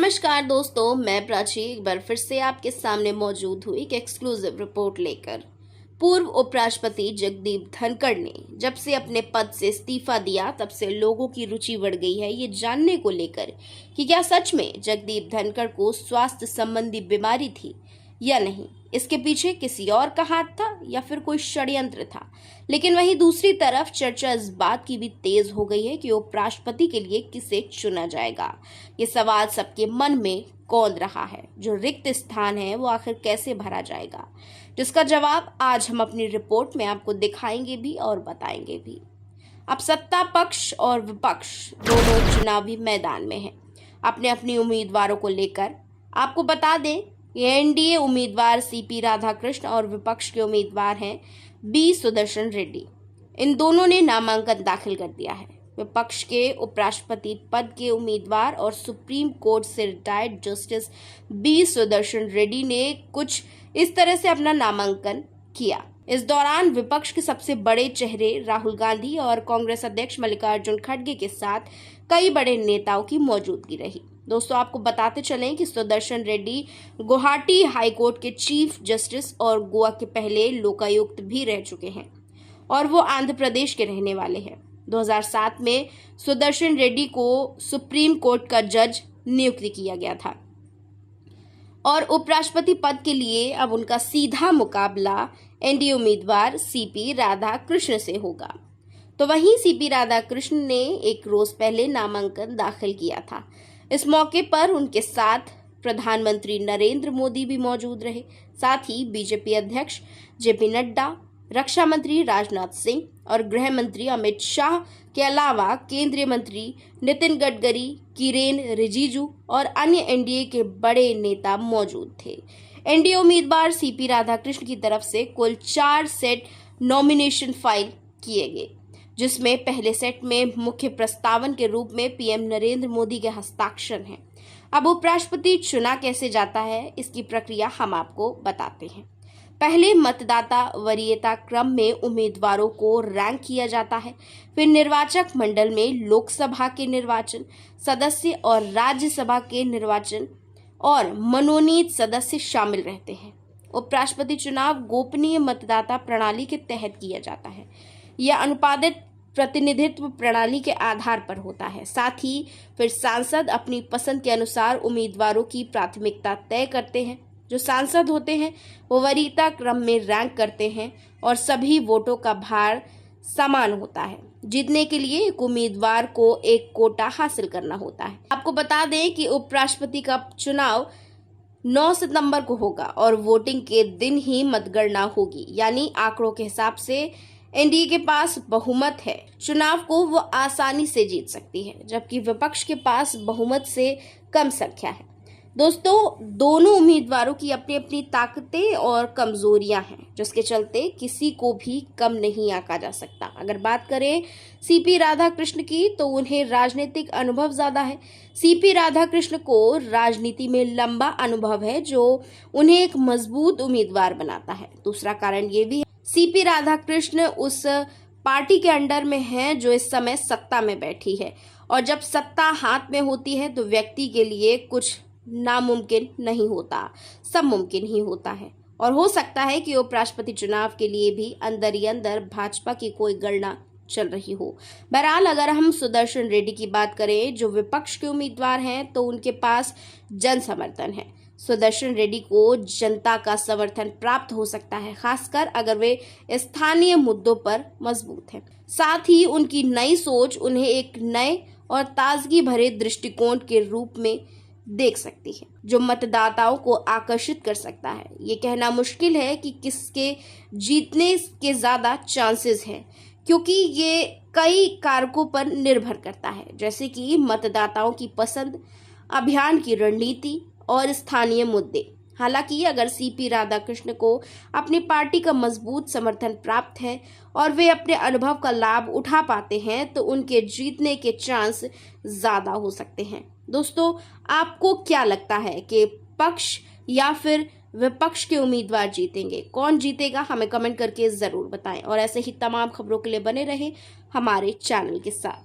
नमस्कार दोस्तों, मैं प्राची एक बार फिर से आपके सामने मौजूद हुई एक एक्सक्लूसिव रिपोर्ट लेकर। पूर्व उपराष्ट्रपति जगदीप धनखड़ ने जब से अपने पद से इस्तीफा दिया तब से लोगों की रुचि बढ़ गई है ये जानने को लेकर कि क्या सच में जगदीप धनखड़ को स्वास्थ्य संबंधी बीमारी थी या नहीं। इसके पीछे किसी और का हाथ था या फिर कोई षड्यंत्र था। लेकिन वहीं दूसरी तरफ चर्चा इस बात की भी तेज हो गई है कि उपराष्ट्रपति के लिए किसे चुना जाएगा। ये सवाल सबके मन में कौन रहा है, जो रिक्त स्थान है वो आखिर कैसे भरा जाएगा, जिसका जवाब आज हम अपनी रिपोर्ट में आपको दिखाएंगे भी और बताएंगे भी। अब सत्ता पक्ष और विपक्ष दोनों चुनावी मैदान में हैं, अपने अपनी उम्मीदवारों को लेकर। आपको बता दें, ये एनडीए उम्मीदवार सीपी राधाकृष्ण और विपक्ष के उम्मीदवार हैं बी सुदर्शन रेड्डी। इन दोनों ने नामांकन दाखिल कर दिया है। विपक्ष के उपराष्ट्रपति पद के उम्मीदवार और सुप्रीम कोर्ट से retired justice B Sudarshan Reddy ने कुछ इस तरह से अपना नामांकन किया। इस दौरान विपक्ष के सबसे बड़े चेहरे राहुल गांधी और कांग्रेस अध्यक्ष मल्लिकार्जुन खड़गे के साथ कई बड़े नेताओं की मौजूदगी रही। दोस्तों, आपको बताते चलें कि सुदर्शन रेड्डी गुवाहाटी हाईकोर्ट के चीफ जस्टिस और गोवा के पहले लोकायुक्त भी रह चुके हैं और वो आंध्र प्रदेश के रहने वाले हैं। 2007 में सुदर्शन रेड्डी को सुप्रीम कोर्ट का जज नियुक्त किया गया था और उपराष्ट्रपति पद के लिए अब उनका सीधा मुकाबला एनडीए उम्मीदवार सीपी राधाकृष्ण से होगा। तो वहीं सीपी राधाकृष्ण ने एक रोज पहले नामांकन दाखिल किया था। इस मौके पर उनके साथ प्रधानमंत्री नरेंद्र मोदी भी मौजूद रहे। साथ ही बीजेपी अध्यक्ष जेपी नड्डा, रक्षा मंत्री राजनाथ सिंह और गृह मंत्री अमित शाह के अलावा केंद्रीय मंत्री नितिन गडकरी, किरेन रिजिजू और अन्य एनडीए के बड़े नेता मौजूद थे। एनडीए उम्मीदवार सीपी राधाकृष्ण की तरफ से कुल 4 सेट नॉमिनेशन फाइल किए गए, जिसमें पहले सेट में मुख्य प्रस्तावन के रूप में पीएम नरेंद्र मोदी के हस्ताक्षर हैं। अब उपराष्ट्रपति चुना कैसे जाता है, इसकी प्रक्रिया हम आपको बताते हैं। पहले मतदाता वरीयता क्रम में उम्मीदवारों को रैंक किया जाता है। फिर निर्वाचक मंडल में लोकसभा के निर्वाचन सदस्य और राज्यसभा के निर्वाचन और मनोनीत सदस्य शामिल रहते हैं। उपराष्ट्रपति चुनाव गोपनीय मतदाता प्रणाली के तहत किया जाता है। यह अनुपातित प्रतिनिधित्व प्रणाली के आधार पर होता है। साथ ही फिर सांसद अपनी पसंद के अनुसार उम्मीदवारों की प्राथमिकता तय करते हैं। जो सांसद होते हैं वो वरीयता क्रम में रैंक करते हैं और सभी वोटों का भार समान होता है। जीतने के लिए एक उम्मीदवार को एक कोटा हासिल करना होता है। आपको बता दें कि उपराष्ट्रपति का चुनाव 9 सितंबर को होगा और वोटिंग के दिन ही मतगणना होगी, यानी आंकड़ों के हिसाब से एनडीए के पास बहुमत है। चुनाव को वो आसानी से जीत सकती है, जबकि विपक्ष के पास बहुमत से कम संख्या है। दोस्तों, दोनों उम्मीदवारों की अपनी अपनी ताकतें और कमजोरियां हैं, जिसके चलते किसी को भी कम नहीं आंका जा सकता। अगर बात करें सीपी राधाकृष्ण की, तो उन्हें राजनीतिक अनुभव ज्यादा है। सीपी राधाकृष्ण को राजनीति में लंबा अनुभव है, जो उन्हें एक मजबूत उम्मीदवार बनाता है। दूसरा कारण ये भी है, सीपी राधाकृष्ण उस पार्टी के अंडर में है जो इस समय सत्ता में बैठी है, और जब सत्ता हाथ में होती है तो व्यक्ति के लिए कुछ नामुमकिन नहीं होता, सब मुमकिन ही होता है। और हो सकता है कि उपराष्ट्रपति चुनाव के लिए भी अंदर ही अंदर भाजपा की कोई गणना चल रही हो। बहरहाल, अगर हम सुदर्शन रेड्डी की बात करें जो विपक्ष के उम्मीदवार हैं, तो उनके पास जन समर्थन है। सुदर्शन रेड्डी को जनता का समर्थन प्राप्त हो सकता है, खासकर अगर वे स्थानीय मुद्दों पर मजबूत हैं। साथ ही उनकी नई सोच उन्हें एक नए और ताजगी भरे दृष्टिकोण के रूप में देख सकती है, जो मतदाताओं को आकर्षित कर सकता है। ये कहना मुश्किल है कि किसके जीतने के ज्यादा चांसेस हैं, क्योंकि ये कई कारकों पर निर्भर करता है, जैसे कि मतदाताओं की पसंद, अभियान की रणनीति और स्थानीय मुद्दे। हालांकि अगर सीपी राधाकृष्ण को अपनी पार्टी का मजबूत समर्थन प्राप्त है और वे अपने अनुभव का लाभ उठा पाते हैं, तो उनके जीतने के चांस ज्यादा हो सकते हैं। दोस्तों, आपको क्या लगता है कि पक्ष या फिर विपक्ष के उम्मीदवार जीतेंगे? कौन जीतेगा, हमें कमेंट करके जरूर बताएं और ऐसे ही तमाम खबरों के लिए बने रहें हमारे चैनल के साथ।